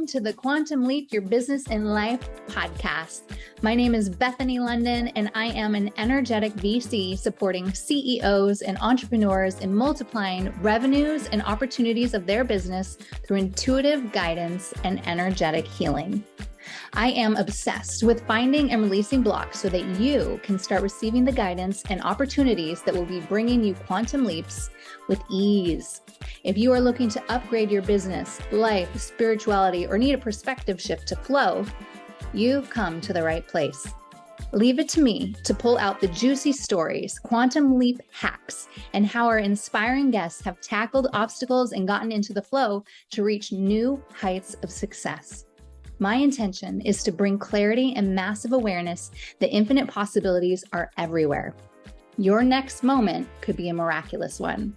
welcome to the Quantum Leap Your Business and Life podcast. My name is Bethany Londyn, and I am an energetic VC supporting CEOs and entrepreneurs in multiplying revenues and opportunities of their business through intuitive guidance and energetic healing. I am obsessed with finding and releasing blocks so that you can start receiving the guidance and opportunities that will be bringing you quantum leaps with ease. If you are looking to upgrade your business, life, spirituality, or need a perspective shift to flow, you've come to the right place. Leave it to me to pull out the juicy stories, quantum leap hacks, and how our inspiring guests have tackled obstacles and gotten into the flow to reach new heights of success. My intention is to bring clarity and massive awareness that infinite possibilities are everywhere. Your next moment could be a miraculous one.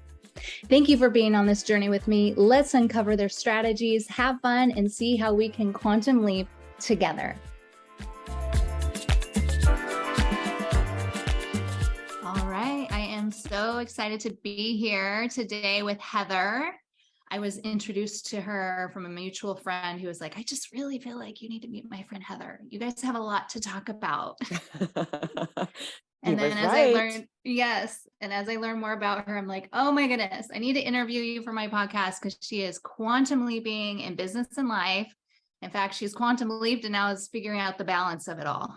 Thank you for being on this journey with me. Let's uncover their strategies, have fun, and see how we can quantum leap together. All right, I am so excited to be here today with Heather. I was introduced to her from a mutual friend who was like, I just really feel like you need to meet my friend Heather. You guys have a lot to talk about. And then as I learned more about her, I'm like, oh my goodness, I need to interview you for my podcast because she is quantum leaping in business and life. In fact, she's quantum leaped and now is figuring out the balance of it all.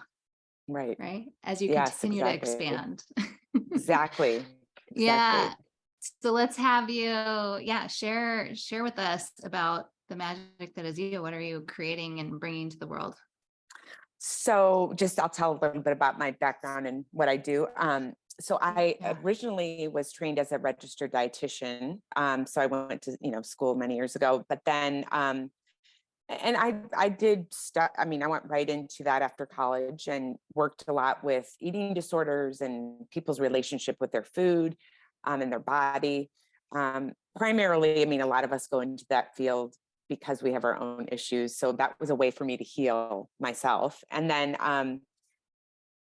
Right. Right. As you continue to expand. Exactly. Yeah. So let's have you, share with us about the magic that is you. What are you creating and bringing to the world? So I'll tell a little bit about my background and what I do. So I originally was trained as a registered dietitian. So I went to, school many years ago, but then, and I did stuff. I went right into that after college and worked a lot with eating disorders and people's relationship with their food, and their body. Primarily, a lot of us go into that field because we have our own issues. So that was a way for me to heal myself. And then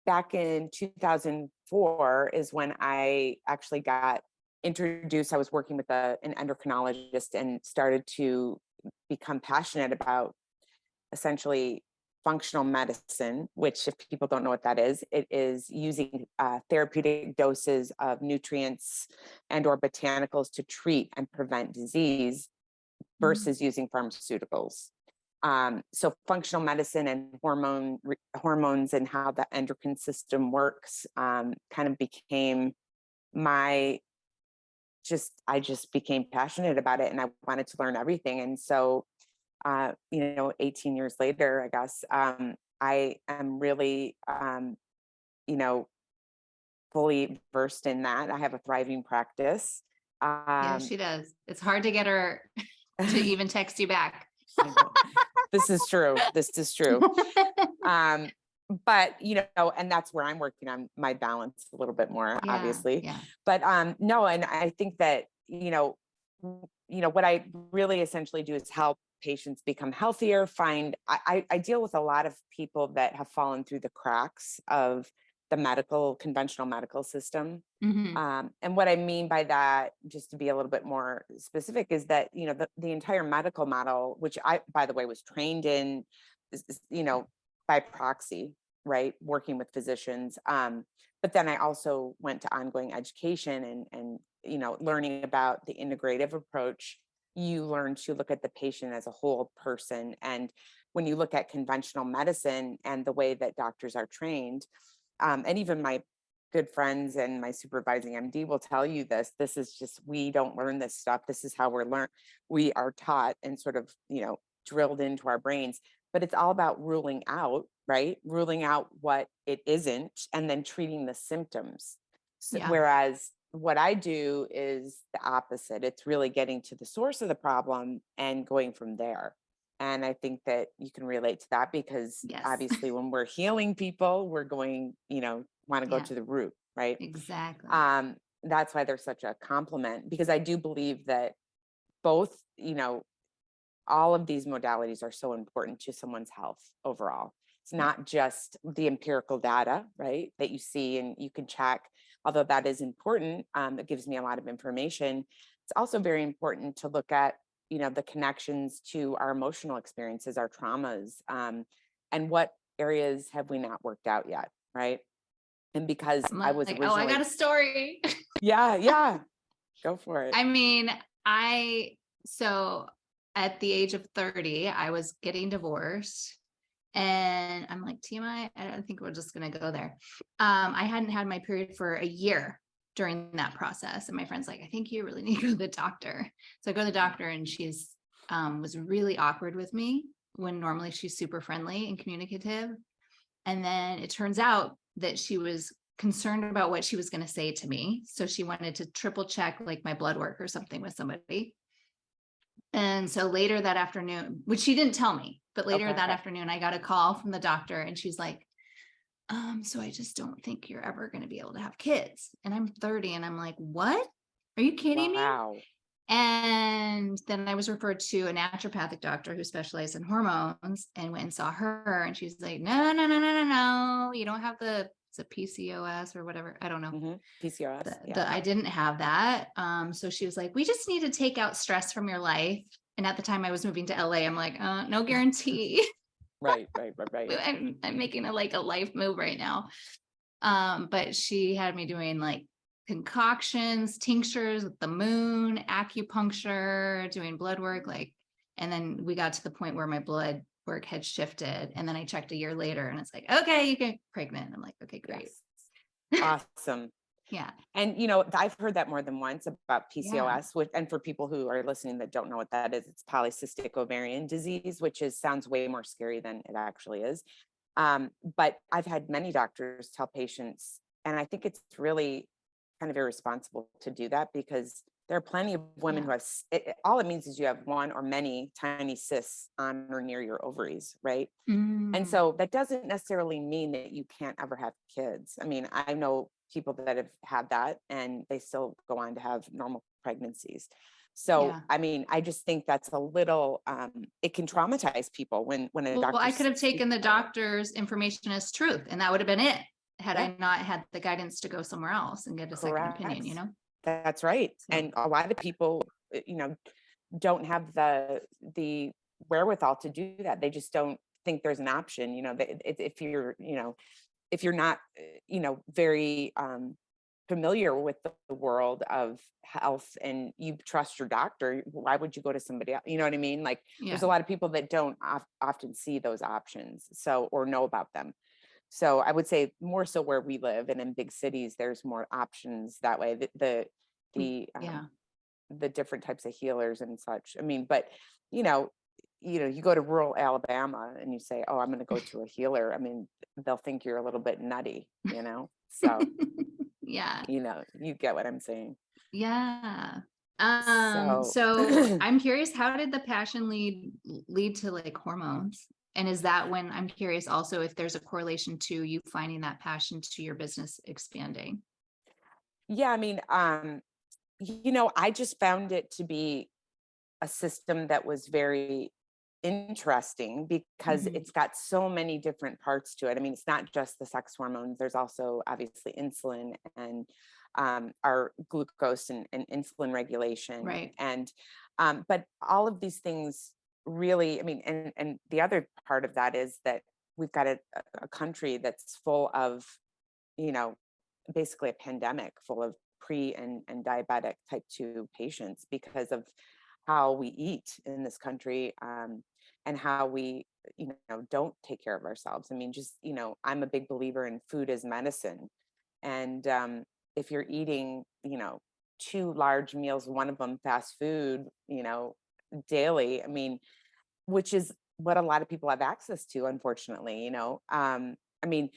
back in 2004 is when I actually got introduced. I was working with an endocrinologist and started to become passionate about essentially functional medicine, which if people don't know what that is, it is using therapeutic doses of nutrients and or botanicals to treat and prevent disease versus using pharmaceuticals. So functional medicine and hormones and how the endocrine system works kind of became I just became passionate about it and I wanted to learn everything. And so, 18 years later, I guess, I am really, fully versed in that. I have a thriving practice. Yeah, she does. It's hard to get her to even text you back. This is true. But, and that's where I'm working on my balance a little bit more, obviously. Yeah. But no, and I think that, what I really essentially do is help patients become healthier. I deal with a lot of people that have fallen through the cracks of the conventional medical system. Mm-hmm. And what I mean by that, just to be a little bit more specific, is that, the entire medical model, which I, by the way, was trained in, by proxy, right? Working with physicians. But then I also went to ongoing education and learning about the integrative approach. You learn to look at the patient as a whole person. And when you look at conventional medicine and the way that doctors are trained, and even my good friends and my supervising MD will tell you this is just, we don't learn this stuff. This is how we are taught and sort of, drilled into our brains, but it's all about ruling out what it isn't and then treating the symptoms. So, whereas what I do is the opposite. It's really getting to the source of the problem and going from there. And I think that you can relate to that because obviously when we're healing people, we're going, want to go to the root, right? Exactly. That's why they're such a compliment, because I do believe that both, all of these modalities are so important to someone's health overall. It's not just the empirical data, right, that you see and you can check, although that is important. It gives me a lot of information. It's also very important to look at, the connections to our emotional experiences, our traumas, and what areas have we not worked out yet, right? And because I'm I was like, oh, I got originally, a story. yeah, go for it. I mean, so at the age of 30, I was getting divorced. And I'm like, TMI, I don't think we're just going to go there. I hadn't had my period for a year during that process. And my friend's like, I think you really need to go to the doctor. So I go to the doctor, and she's was really awkward with me when normally she's super friendly and communicative. And then it turns out that she was concerned about what she was going to say to me. So she wanted to triple check like my blood work or something with somebody. And so later that afternoon, which she didn't tell me, but later that afternoon, I got a call from the doctor, and she's like, so I just don't think you're ever going to be able to have kids. And I'm 30, and I'm like, what? Are you kidding me? And then I was referred to a naturopathic doctor who specialized in hormones, and went and saw her. And she's like, no. You don't have it's a PCOS or whatever. I don't know. PCOS. I didn't have that. So she was like, we just need to take out stress from your life. And at the time I was moving to LA, I'm like, no guarantee. Right. I'm making a life move right now. But she had me doing like concoctions, tinctures with the moon, acupuncture, doing blood work, and then we got to the point where my blood work had shifted. And then I checked a year later, and it's like, okay, you get pregnant. I'm like, okay, great. Yes. Awesome. Yeah. And, I've heard that more than once about PCOS, and for people who are listening that don't know what that is, it's polycystic ovarian disease, which sounds way more scary than it actually is. But I've had many doctors tell patients, and I think it's really kind of irresponsible to do that, because there are plenty of women who have, all it means is you have one or many tiny cysts on or near your ovaries, right? And so that doesn't necessarily mean that you can't ever have kids. I mean, I know people that have had that, and they still go on to have normal pregnancies. So, I mean, I just think that's a little, it can traumatize people when a doctor. Well, I could have taken the doctor's information as truth, and that would have been it, had I not had the guidance to go somewhere else and get a second opinion, That's right. So. And a lot of people, don't have the wherewithal to do that. They just don't think there's an option. If you're not, very familiar with the world of health, and you trust your doctor, why would you go to somebody else? You know what I mean? There's a lot of people that don't often see those options, or know about them. So I would say more so where we live, and in big cities, there's more options that way. The different types of healers and such. I mean, but you go to rural Alabama and you say, "Oh, I'm going to go to a healer." I mean, they'll think you're a little bit nutty, So yeah, you get what I'm saying. Yeah. So I'm curious, how did the passion lead to like hormones? And is that when, I'm curious also if there's a correlation to you finding that passion to your business expanding? Yeah, I mean, I just found it to be a system that was very interesting, because it's got so many different parts to it. I mean, it's not just the sex hormones. There's also obviously insulin, and our glucose and insulin regulation. Right. And, but all of these things really, I mean, and the other part of that is that we've got a country that's full of, basically a pandemic full of pre and diabetic type 2 patients, because of how we eat in this country, and how we, don't take care of ourselves. I mean, just, I'm a big believer in food as medicine. And if you're eating, 2 large meals, one of them fast food, daily, I mean, which is what a lot of people have access to, unfortunately, I mean,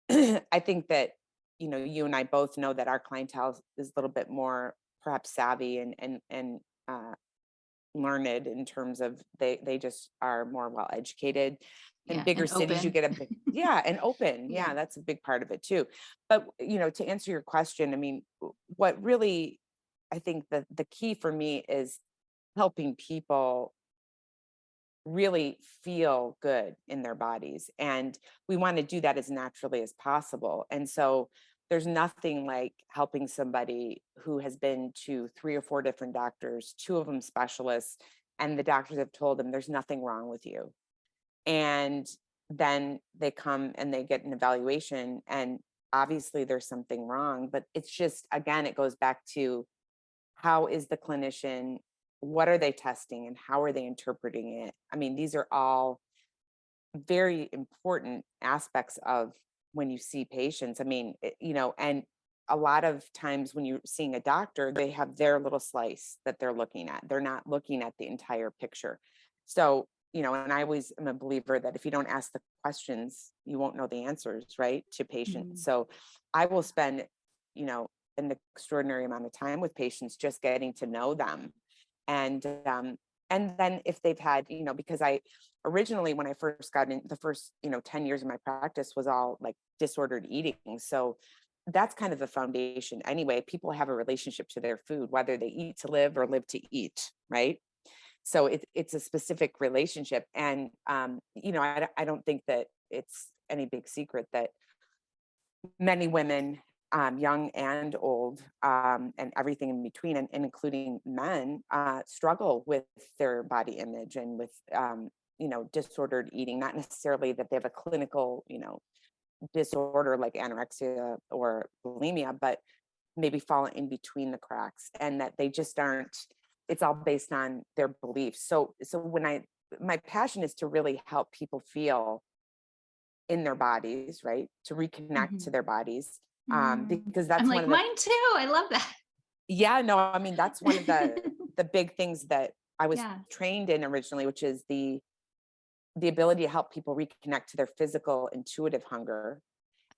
I think that, you and I both know that our clientele is a little bit more perhaps savvy and learned, in terms of they just are more well educated. In bigger cities, open. You get and open. Yeah, that's a big part of it too. But to answer your question, I mean, what really, I think the key for me is helping people really feel good in their bodies, and we want to do that as naturally as possible. And so there's nothing like helping somebody who has been to 3 or 4 different doctors, 2 of them specialists, and the doctors have told them there's nothing wrong with you. And then they come and they get an evaluation, and obviously there's something wrong, but it's just, again, it goes back to how is the clinician, what are they testing and how are they interpreting it? I mean, these are all very important aspects of when you see patients. I mean, and a lot of times when you're seeing a doctor, they have their little slice that they're looking at. They're not looking at the entire picture. So, and I always am a believer that if you don't ask the questions, you won't know the answers, right, to patients. So I will spend, an extraordinary amount of time with patients just getting to know them. And then if they've had, because I originally, when I first got in, the first, 10 years of my practice was all like disordered eating. So that's kind of the foundation anyway. People have a relationship to their food, whether they eat to live or live to eat, right? So it's a specific relationship. And, I don't think that it's any big secret that many women, young and old, and everything in between, and including men, struggle with their body image and with, disordered eating, not necessarily that they have a clinical, disorder like anorexia or bulimia, but maybe fall in between the cracks, and that they just aren't, it's all based on their beliefs. So my passion is to really help people feel in their bodies, right? To reconnect to their bodies. Because that's I'm one like, of the, mine too. I love that. yeah, no, I mean, that's one of the big things that I was Yeah. trained in originally, which is the ability to help people reconnect to their physical intuitive hunger,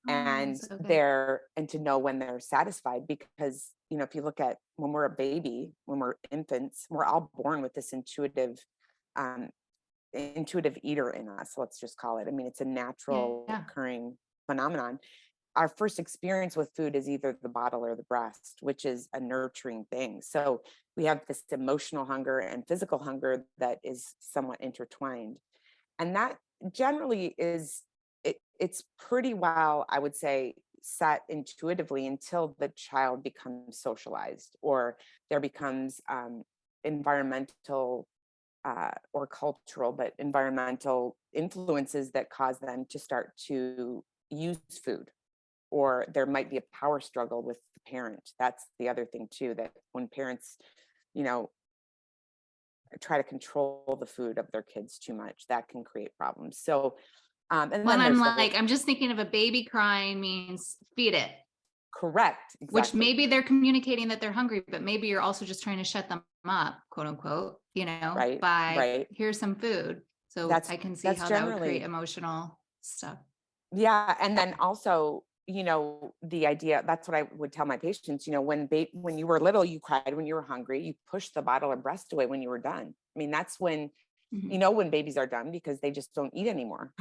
and So good. and to know when they're satisfied. Because if you look at when we're a baby, when we're infants, we're all born with this um intuitive eater in us, let's just call it. I mean, it's a natural Yeah. occurring phenomenon. Our first experience with food is either the bottle or the breast, which is a nurturing thing. So we have this emotional hunger and physical hunger that is somewhat intertwined. And that generally it's pretty well, I would say, set intuitively until the child becomes socialized, or there becomes environmental or cultural, but environmental influences that cause them to start to use food, or there might be a power struggle with the parent. That's the other thing too, that when parents, you know, try to control the food of their kids too much, that can create problems. So, and When then I'm there's the like, whole, I'm just thinking of a baby crying means feed it, correct, which exactly. maybe they're communicating that they're hungry, but maybe you're also just trying to shut them up, quote unquote, Right, by right. here's some food. So That's I can see that's how that would create generally, emotional stuff. yeah. And then also, the idea, that's what I would tell my patients, when you were little, you cried when you were hungry, you pushed the bottle or breast away when you were done. I mean, that's when, Mhm. when babies are done, because they just don't eat anymore.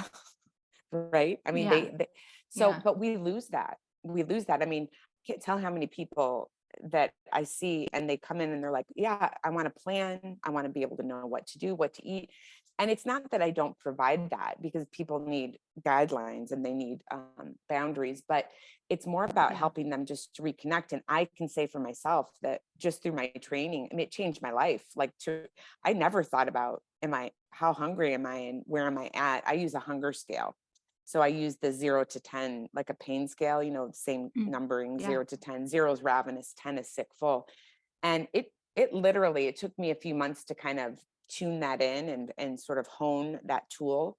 Right. I mean, Yeah. so, Yeah. but we lose that. I mean, I can't tell how many people that I see, and they come in and they're like, yeah, I want to plan. I want to be able to know what to do, what to eat. And it's not that I don't provide that, because people need guidelines and they need boundaries, but it's more about Yeah. helping them just to reconnect. And I can say for myself that just through my training, I mean, it changed my life. I never thought about, how hungry am I and where am I at? I use a hunger scale. So I use the 0 to 10, like a pain scale, same Mm. numbering, Yeah. 0 to 10. 0 is ravenous, 10 is sick, full. And it literally, it took me a few months to kind of tune that in and sort of hone that tool.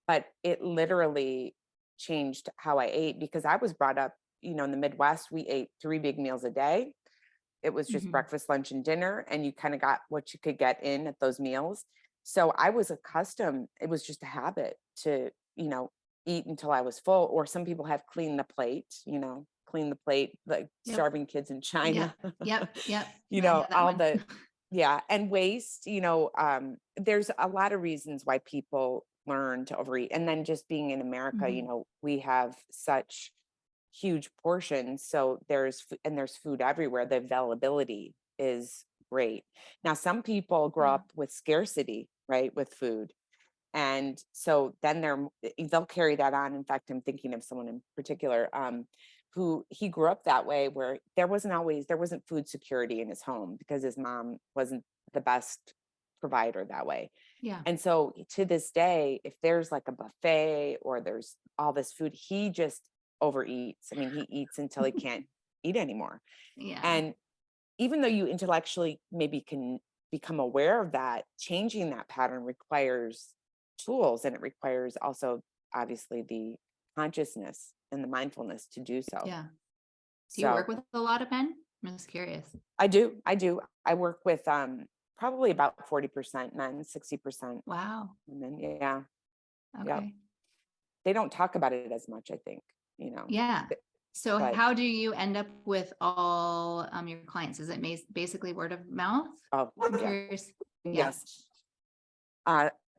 But it literally changed how I ate, because I was brought up, in the Midwest, we ate 3 big meals a day. It was just Mhm. breakfast, lunch, and dinner, and you kind of got what you could get in at those meals. So I was accustomed, it was just a habit to, eat until I was full. Or some people have clean the plate, like Yep. starving kids in Yep. China. Yep. Yep. I know that All one. the, yeah, and waste, there's a lot of reasons why people learn to overeat. And then just being in America, Mhm. we have such huge portions. So there's food everywhere. The availability is great. Now, some people grow Yeah. up with scarcity, right, with food. And so then they'll carry that on. In fact, I'm thinking of someone in particular, who he grew up that way, where there wasn't food security in his home because his mom wasn't the best provider that way. Yeah. And so to this day, if there's like a buffet or there's all this food, he just overeats. I mean, he eats until he can't eat anymore. Yeah. And even though you intellectually maybe can become aware of that, changing that pattern requires tools, and it requires also obviously the consciousness and the mindfulness to do so. Yeah. Do you So work with a lot of men? I'm just curious. I do. I work with probably about 40% men, 60% Wow. women. Yeah. Yeah. Okay. They don't talk about it as much, I think, Yeah. So but how do you end up with all your clients? Is it basically word of mouth? oh I'm yeah. curious. Yeah. Yes.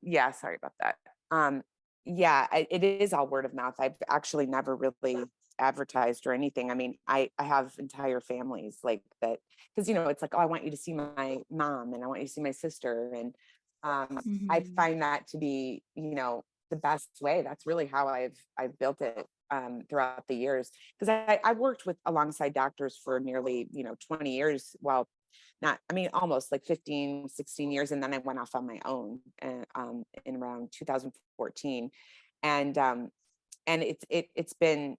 Yeah, sorry about that. Um, yeah, it is all word of mouth. I've actually never really advertised or anything. I mean, I have entire families like that, because it's like, oh, I want you to see my mom and I want you to see my sister. And I Mhm. find that to be, the best way. That's really how I've built it throughout the years. Because I worked with alongside doctors for nearly, 20 years. Well, not, I mean, almost like 15, 16 years. And then I went off on my own in around 2014. And it's been,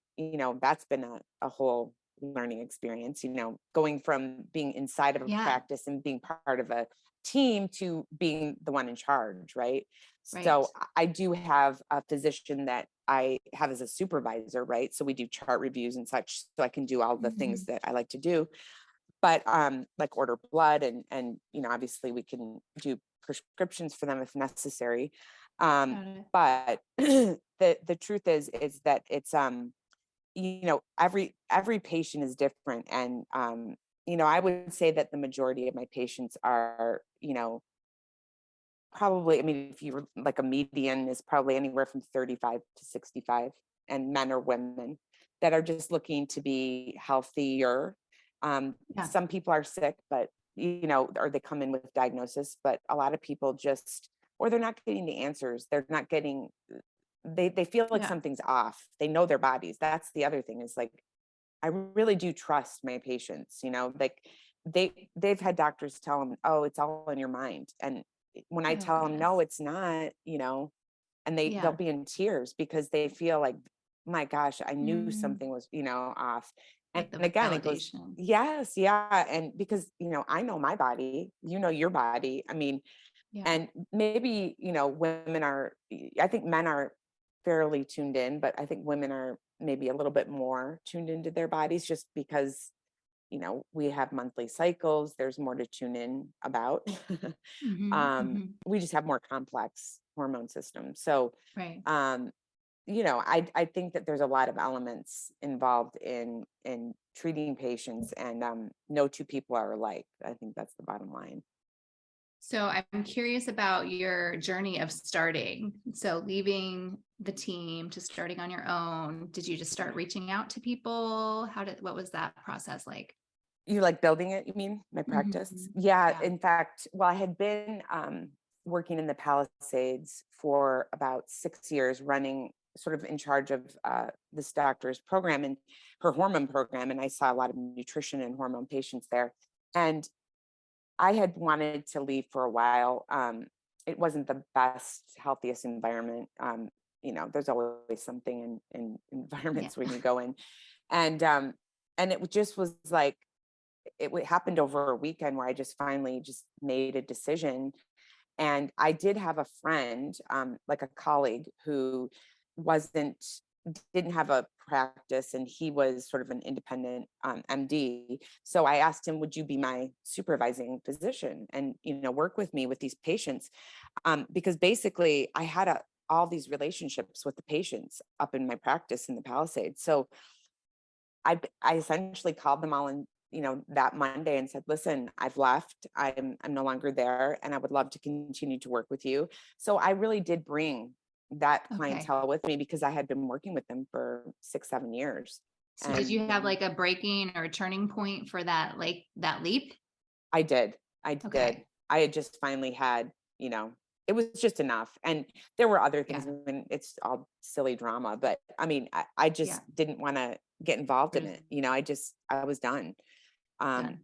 that's been a whole learning experience, going from being inside of a Yeah. practice and being part of a team to being the one in charge, right? Right. So I do have a physician that I have as a supervisor, right? So we do chart reviews and such, so I can do all the things Mhm. that I like to do, but like order blood, and obviously we can do prescriptions for them if necessary. Got it. But the truth is that it's every patient is different, and I would say that the majority of my patients are, probably, I mean, if you were like, a median is probably anywhere from 35 to 65, and men or women that are just looking to be healthier. Yeah. Some people are sick, but, or they come in with diagnosis, but a lot of people just, or they're not getting the answers. They're not getting, they feel like Yeah. something's off. They know their bodies. That's the other thing, is like, I really do trust my patients, like they've had doctors tell them, oh, it's all in your mind. And when I Oh tell them, no, goodness. it's not, and they'll Yeah. be in tears because they feel like, my gosh, I knew Mm. something was, off. And Like the again, it goes, validation. yes, yeah. And because, I know my body, your body. I mean, Yeah. and maybe, women are, I think men are fairly tuned in, but I think women are maybe a little bit more tuned into their bodies, just because, we have monthly cycles. There's more to tune in about. Mhm. Mhm. We just have more complex hormone systems. So, Right. um, I think that there's a lot of elements involved in treating patients, and no two people are alike. I think that's the bottom line. So I'm curious about your journey of starting. So leaving the team to starting on your own. Did you just start reaching out to people? What was that process like? You like building it, you mean, my practice? Mhm. Yeah, Yeah. in fact, well, I had been working in the Palisades for about 6 years, running, sort of in charge of this doctor's program and her hormone program. And I saw a lot of nutrition and hormone patients there. And I had wanted to leave for a while. It wasn't the best, healthiest environment. There's always something in Yeah. environments when you go in. And it just was like, happened over a weekend where I just finally just made a decision. And I did have a friend, like a colleague, who wasn't didn't have a practice, and he was sort of an independent MD. So I asked him, would you be my supervising physician and, work with me with these patients? Because basically I had all these relationships with the patients up in my practice in the Palisades. So I essentially called them all in, that Monday, and said, listen, I've left. I'm no longer there, and I would love to continue to work with you. So I really did bring that Okay. clientele with me, because I had been working with them for 6, 7 years. So did And you have like a breaking or a turning point for that, like that leap? I did. I did. Okay. I had just finally had, it was just enough. And there were other things, Yeah. when it's all silly drama, but I mean, I Yeah. just didn't want to get involved in There's it. I was done. Um, done.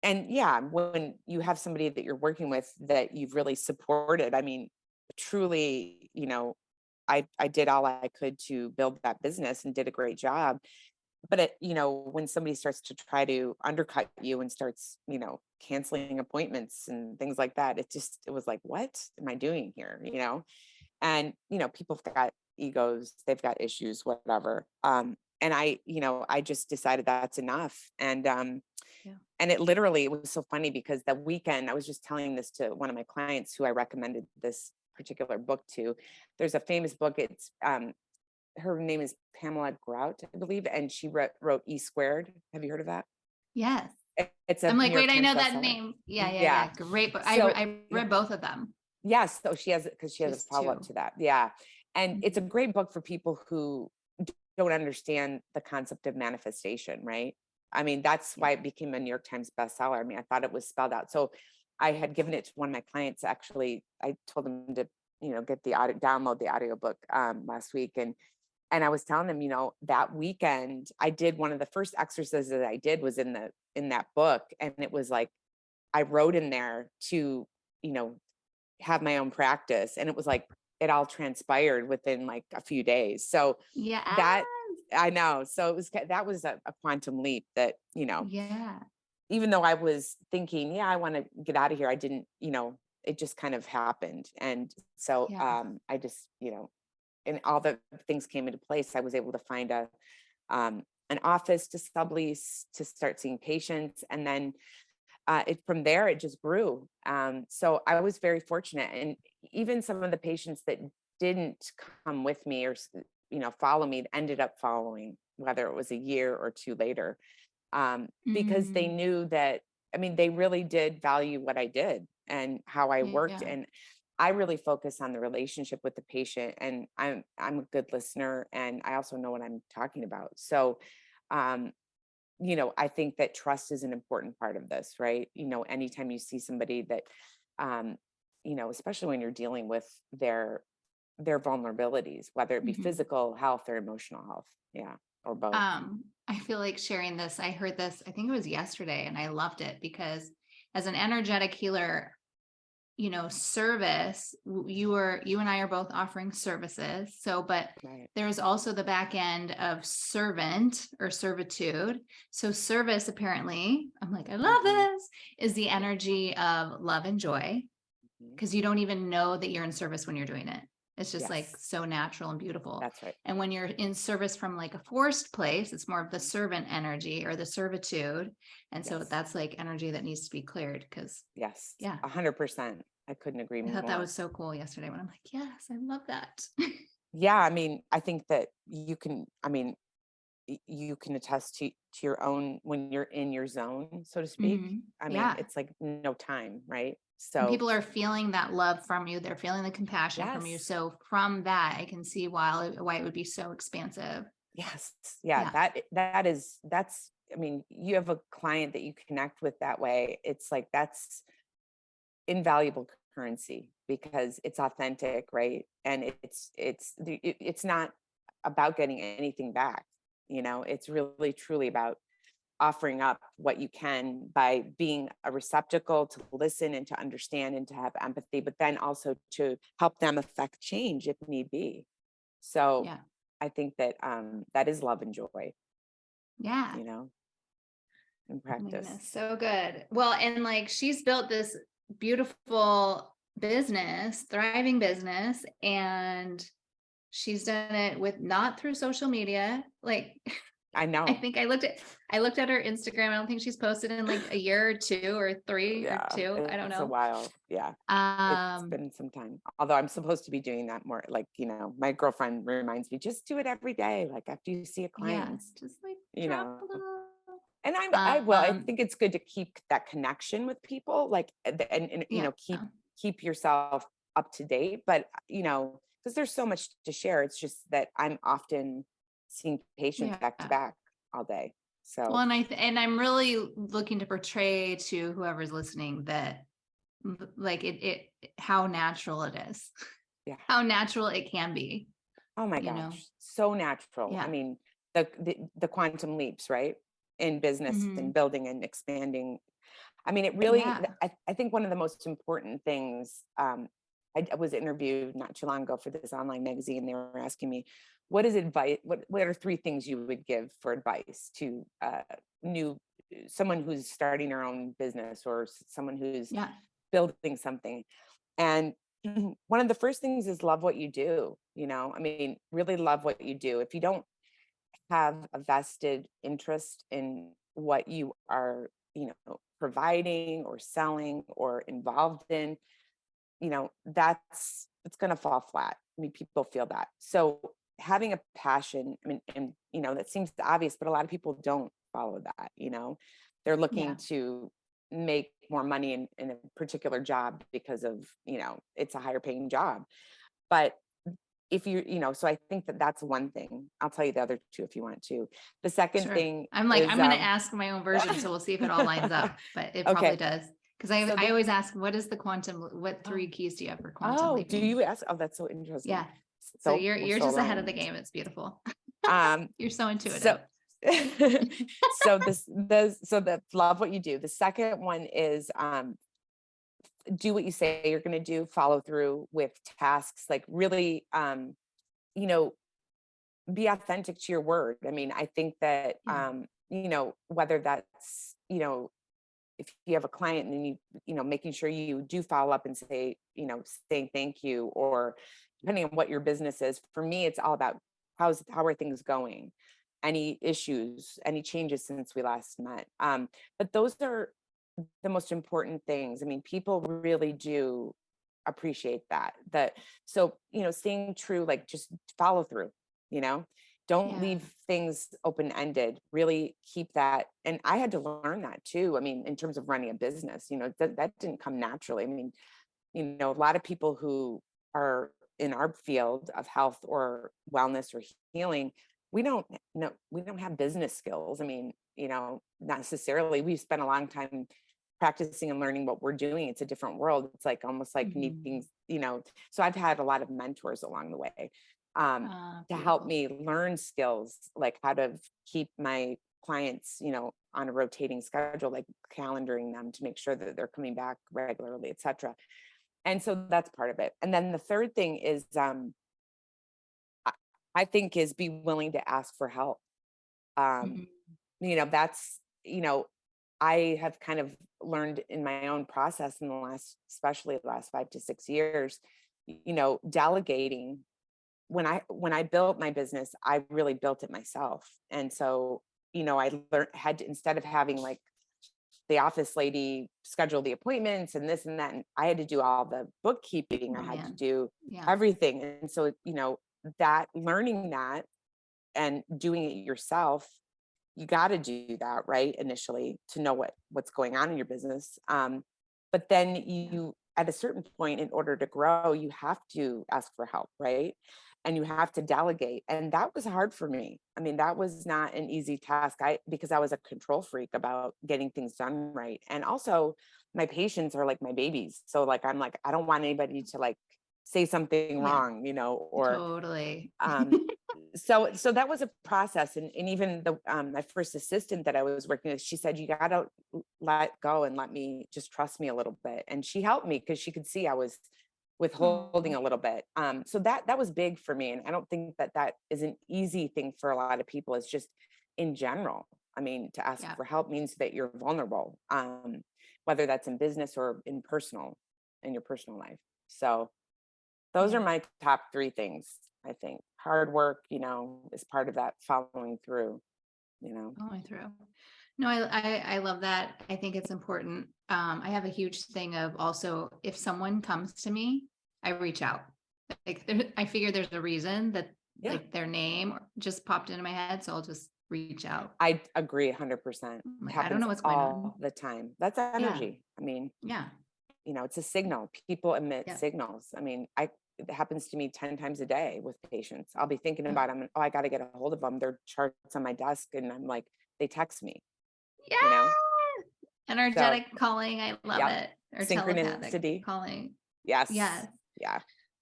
and yeah, when you have somebody that you're working with that you've really supported, I mean, truly, I did all I could to build that business and did a great job. But when somebody starts to try to undercut you and starts, canceling appointments and things like that, it was like, what am I doing here? And, people have got egos, they've got issues, whatever. And I just decided that's enough. Yeah. And it was so funny because the weekend I was just telling this to one of my clients who I recommended this particular book to. There's a famous book. Her name is Pamela Grout, I believe, and she wrote E Squared. Have you heard of that? Yes. It's a I'm like, New York wait, I Times know that bestseller. name. Yeah, yeah, Yeah. yeah. Great book. So I read both of them. yes, so she has, because she has a Just follow up two. to that. Yeah. And it's a Mhm. great book for people who don't understand the concept of manifestation, right? I mean, that's Yeah. why it became a New York Times bestseller. I mean, I thought it was spelled out. So I had given it to one of my clients. Actually, I told him to, get the audio, download the audiobook last week. And I was telling him, that weekend I did one of the first exercises that I did was in that book. And it was like, I wrote in there to, you know, have my own practice. And it was like, it all transpired within like a few days. So Yeah. that I know. So that was a quantum leap that, Yeah. even though I was thinking, yeah, I want to get out of here, I didn't, it just kind of happened. And so Yeah. I just, and all the things came into place. I was able to find an office to sublease to start seeing patients. And then from there, it just grew. So I was very fortunate. And even some of the patients that didn't come with me or, follow me ended up following, whether it was a year or two later, because they Mm. knew that, I mean, they really did value what I did and how I worked. Yeah. And I really focus on the relationship with the patient, and I'm a good listener, and I also know what I'm talking about. So, um, I think that trust is an important part of this, right? Anytime you see somebody that, um, especially when you're dealing with their vulnerabilities, whether it be Mhm. physical health or emotional health, yeah, or both. I feel like sharing this. I heard this, I think it was yesterday, and I loved it because as an energetic healer, service, you and I are both offering services. So, but Right. there's also the back end of servant or servitude. So service, apparently, I'm like, I love Hmm. this, is the energy of love and joy, Hmm. because you don't even know that you're in service when you're doing it. It's just like Yes, so natural and beautiful. that's right. And when you're in service from like a forced place, it's more of the servant energy or the servitude. And so Yes, that's like energy that needs to be cleared because, yes, yeah, 100%. I couldn't agree I thought that more. was so cool yesterday when I'm like, yes, I love that. Yeah, I mean, I think that I mean, you can attest to your own when you're in your zone, so to speak. I mean, Yeah. it's like no time, right? And So people are feeling that love from you. They're feeling the compassion from you. yes, So from that, I can see why it would be so expansive. yes, yeah, Yeah. that's, I mean, you have a client that you connect with that way. It's like that's invaluable currency because it's authentic, right? And it's not about getting anything back. It's really truly about offering up what you can by being a receptacle to listen and to understand and to have empathy, but then also to help them affect change if need be. So Yeah. I think that that is love and joy, Yeah. you know, in Oh my practice. goodness. So good. Well, and like she's built this beautiful business, thriving business, and she's done it with not through social media. Like I I know. think I looked at her Instagram. I don't think she's posted in like a year or two or three or Yeah, two. I don't it's a know. while. Yeah. It's Um, been some time. Although I'm supposed to be doing that more. Like, my girlfriend reminds me, just do it every day. Like after you see a yeah, client, just like you drop know. a little. And I Um, think it's good to keep that connection with people, like, and yeah, keep yourself up to date. But, because there's so much to share. It's just that I'm often seeing patients back to yeah. back all day. Well, So and I'm really looking to portray to whoever's listening that like how natural it is, yeah. how natural it can be, Oh my you know? gosh, so natural. I Yeah. mean, the quantum leaps, right? In business Hmm. and building and expanding. I mean, it really, Yeah. I think one of the most important things, I was interviewed not too long ago for this online magazine. They were asking me, what is advice? What are three things you would give for advice to new, someone who's starting their own business or someone who's Yeah. building something? And one of the first things is love what you do. I mean, really love what you do. If you don't have a vested interest in what you are, providing or selling or involved in, it's going to fall flat. I mean, people feel that. So having a passion, I mean, and that seems obvious, but a lot of people don't follow that. They're looking Yeah. to make more money in a particular job because of, it's a higher paying job. But if so I think that that's one thing. I'll tell you the other two if you want to. The second Sure. thing I'm like, is, I'm going to ask my own version. So we'll see if it all lines up, but it probably okay. does. Cause So I always ask, what three oh, keys do you have for quantum do leaping? you ask? Oh, that's so interesting. Yeah. So So you're so just ahead of the aligned. game. It's beautiful. Um, You're so so intuitive. so the love what you do. The second one is do what you say you're going to do, follow through with tasks, like really you know be authentic to your word. I mean, I think that Yeah. whether that's if you have a client and then making sure you do follow up and say, saying thank you, or depending on what your business is. For me, it's all about how are things going, any issues, any changes since we last met. But those are the most important things. I mean, people really do appreciate that. So, staying true, like just follow through, you know, don't Yeah. leave things open-ended, really keep that. And I had to learn that too. I mean, in terms of running a business, that didn't come naturally. I mean, a lot of people who are in our field of health or wellness or healing, we don't know, we don't have business skills. I mean, not necessarily. We've spent a long time practicing and learning what we're doing. It's a different world. It's like almost like needing, so I've had a lot of mentors along the way to help Beautiful. me learn skills, like how to keep my clients, on a rotating schedule, like calendaring them to make sure that they're coming back regularly, et cetera. And so that's part of it. And then the third thing is, I think, is be willing to ask for help. Um, Mhm. that's, I have kind of learned in my own process in especially the last 5 to 6 years, delegating. When I built my business, I really built it myself. And so, I had to, instead of having like the office lady schedule the appointments and this and that, and I had to do all the bookkeeping. I Oh had to man. do Yeah. everything. And so, that learning that and doing it yourself, you got to do that right initially to know what's going on in your business. But then you, at a certain point, in order to grow, you have to ask for help, right? And you have to delegate. And that was hard for me. I mean, that was not an easy task. Because I was a control freak about getting things done right. And also my patients are like my babies. So like, I'm like, I don't want anybody to like say something Yeah. wrong, or Totally. so that was a process. And even my first assistant that I was working with, she said, you got to let go and let me just trust me a little bit. And she helped me because she could see I was withholding Oh, a little bit. So that was big for me. And I don't think that is an easy thing for a lot of people. It's just in general. I mean, to ask yeah. for help means that you're vulnerable, whether that's in business or in your personal life. So those are Yeah. my top three things. I think hard work, is part of that following through, Going through. No, I love that. I think it's important. I have a huge thing of also, if someone comes to me, I reach out. Like I figure there's a reason that Yeah, like their name just popped into my head. So I'll just reach out. I agree 100%. I'm like, I don't Happens know what's going on. all the time. That's Yeah. energy. I mean, Yeah. it's a signal. People emit Yeah. signals. I mean, it happens to me 10 times a day with patients. I'll be thinking Yeah. about them and, oh, I got to get a hold of them. Their charts on my desk. And I'm like, they text me, you know? Yeah. So, Energetic calling. I love yep. it. Or telepathic Synchronicity. calling. Yes. Yes. Yeah.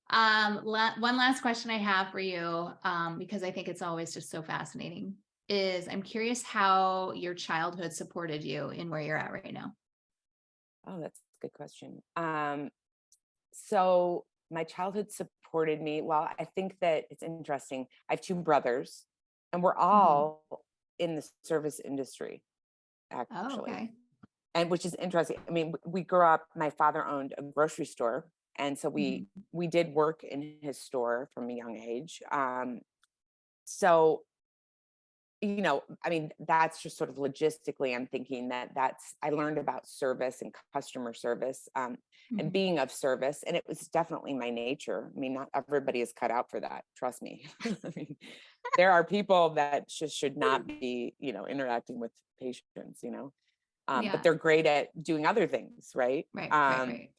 One last question I have for you, because I think it's always just so fascinating, is I'm curious how your childhood supported you in where you're at right now. Oh, that's a good question. So my childhood supported me. Well, I think that it's interesting. I have two brothers, and we're Hmm. all in the service industry, Oh, actually. okay. And which is interesting. I mean, we grew up, my father owned a grocery store. And so we Hmm. we did work in his store from a young age. So I mean, that's just sort of logistically, I'm thinking that I learned about service and customer service, and Hmm. being of service. And it was definitely my nature. I mean, not everybody is cut out for that. Trust me. I mean, there are people that just should not be, interacting with patients. But Yeah. they're great at doing other things, right? Right. Right.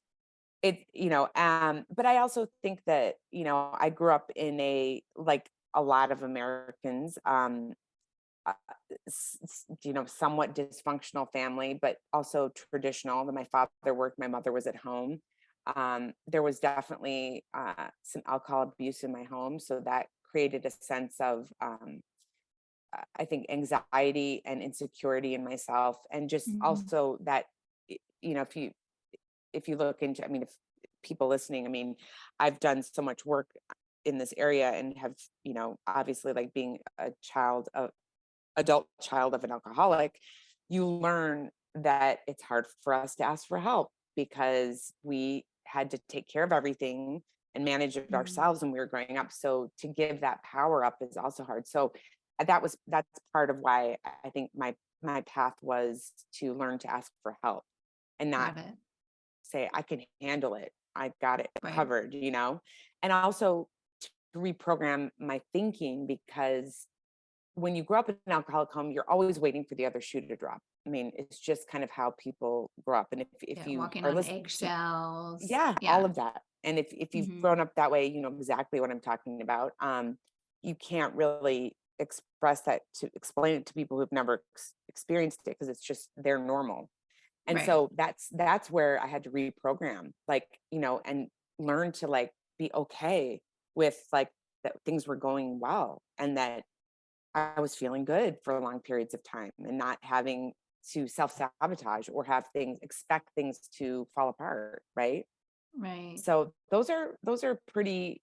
Right. But I also think that, I grew up in like a lot of Americans, uh, somewhat dysfunctional family, but also traditional. My father worked, my mother was at home. There was definitely some alcohol abuse in my home. So that created a sense of, I think, anxiety and insecurity in myself. And just Hmm. also that, if you look into, I mean, if people listening, I mean, I've done so much work in this area and have, obviously, like being a adult child of an alcoholic, you learn that it's hard for us to ask for help because we had to take care of everything and manage it Hmm. ourselves when we were growing up. So to give that power up is also hard. So that's part of why I think my path was to learn to ask for help and not Got it. say I can handle it. I got it Right. covered. And also to reprogram my thinking, because when you grow up in an alcoholic home, you're always waiting for the other shoe to drop. I mean, it's just kind of how people grow up. And if Yeah. you Walking are on listening to, eggshells. yeah, all Yeah. of that. And if you've Hmm. grown up that way, you know exactly what I'm talking about. You can't really explain it to people who've never experienced it, because it's just their normal. And Right. so that's where I had to reprogram, like, and learn to, like, be okay with, like, that things were going well, and that I was feeling good for long periods of time, and not having to self-sabotage or expect things to fall apart, right? Right. So those are pretty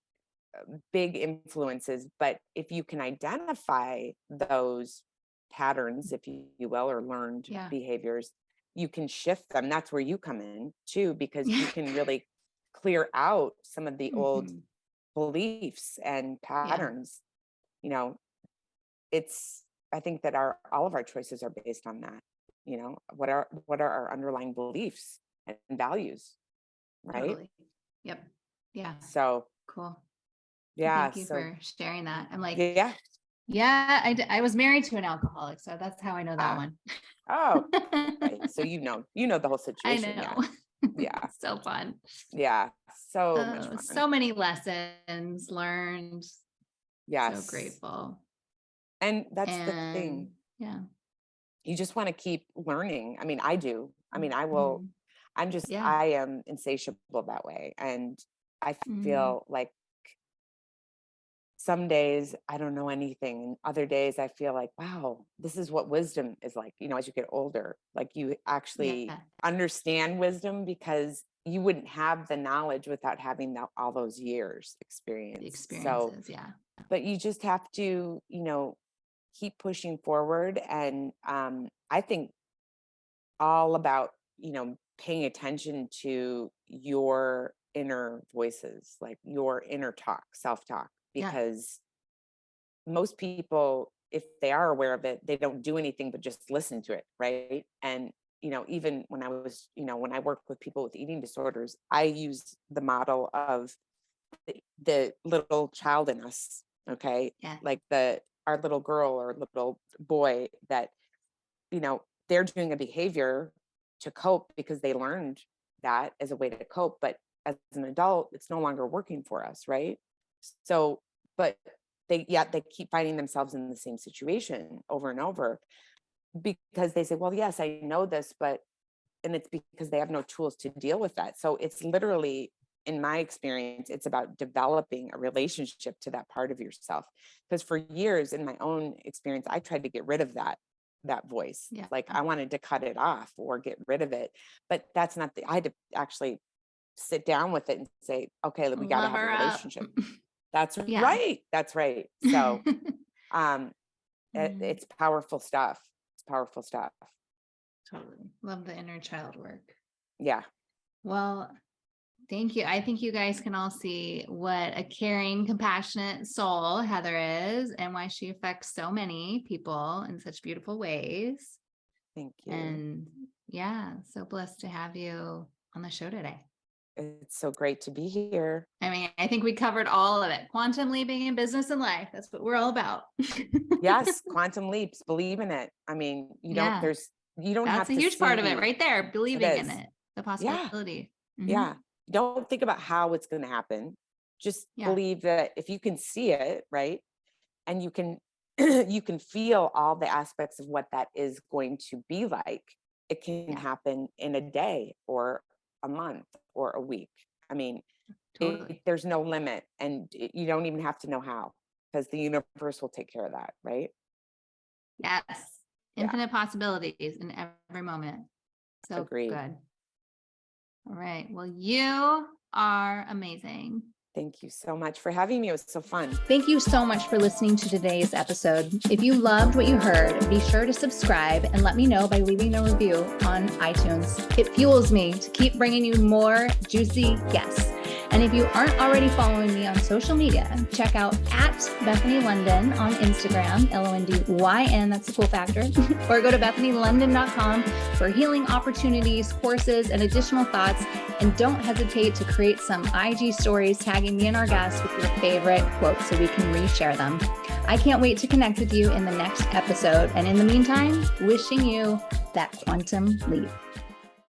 big influences, but if you can identify those patterns, if you will, or learned Yeah. behaviors, you can shift them. That's where you come in too, because Yeah. you can really clear out some of the old Hmm. beliefs and Yeah. patterns. You know, it's I think that all of our choices are based on that. What are our underlying beliefs and values, right? Totally. Yep. Yeah. So Cool. yeah, Thank you so for sharing that. I'm like, yeah. yeah, I was married to an alcoholic, so that's how I know that Ah, one. oh, okay. So you know the whole I situation. Yeah. know. Yeah. So fun. Yeah. So much Oh, fun. so many lessons learned. So Yes. grateful. And that's the thing. And yeah. You just want to keep learning. I mean, I do. I mean, Mhm. Yeah. I am insatiable that way. And I Mhm. feel like some days I don't know anything. And other days I feel like, wow, this is what wisdom is like, as you get older. Like, you actually Yeah. understand wisdom, because you wouldn't have the knowledge without having all those years The experience. So, experiences. Yeah. but you just have to, keep pushing forward. And I think all about, paying attention to your inner voices, like your inner talk, self-talk, Yeah. because most people, if they are aware of it, they don't do anything but just listen to it, right? And even when I work with people with eating disorders, I use the model of the little child in us, okay? Yeah. Like our little girl or little boy, that they're doing a behavior to cope because they learned that as a way to cope, but as an adult it's no longer working for us, right? So, but they keep finding themselves in the same situation over and over, because they say, well, yes, I know this, but and it's because they have no tools to deal with that. So it's literally, in my experience, it's about developing a relationship to that part of yourself. Because for years, in my own experience, I tried to get rid of that voice. Yeah. Like I wanted to cut it off or get rid of it, but that's not I had to actually sit down with it and say, okay, we got to have a relationship. That's Yeah. right. That's right. So, it's powerful stuff. It's powerful stuff. Totally. Love the inner child work. Yeah. Well, thank you. I think you guys can all see what a caring, compassionate soul Heather is and why she affects so many people in such beautiful ways. Thank you. And yeah, so blessed to have you on the show today. It's so great to be here. I mean, I think we covered all of it. Quantum leaping in business and life. That's what we're all about. Yes. Quantum leaps. Believe in it. I mean, you don't have That's a huge part of it right there. Believing in it, the possibility. Yeah. Yeah. Don't think about how it's going to happen. Just believe that if you can see it, right. And you can, you can feel all the aspects of what that is going to be like. It can happen in a day or a month or a week. I mean, there's no limit, and you don't even have to know how, because the universe will take care of that. Right. Yes. Infinite possibilities in every moment. So Agreed. Good. All right. Well, you are amazing. Thank you so much for having me. It was so fun. Thank you so much for listening to today's episode. If you loved what you heard, be sure to subscribe and let me know by leaving a review on iTunes. It fuels me to keep bringing you more juicy guests. And if you aren't already following me on social media, check out @Bethany Londyn on Instagram, LONDYN, that's the cool factor, or go to bethanylondyn.com for healing opportunities, courses, and additional thoughts. And don't hesitate to create some IG stories tagging me and our guests with your favorite quotes so we can reshare them. I can't wait to connect with you in the next episode. And in the meantime, wishing you that quantum leap.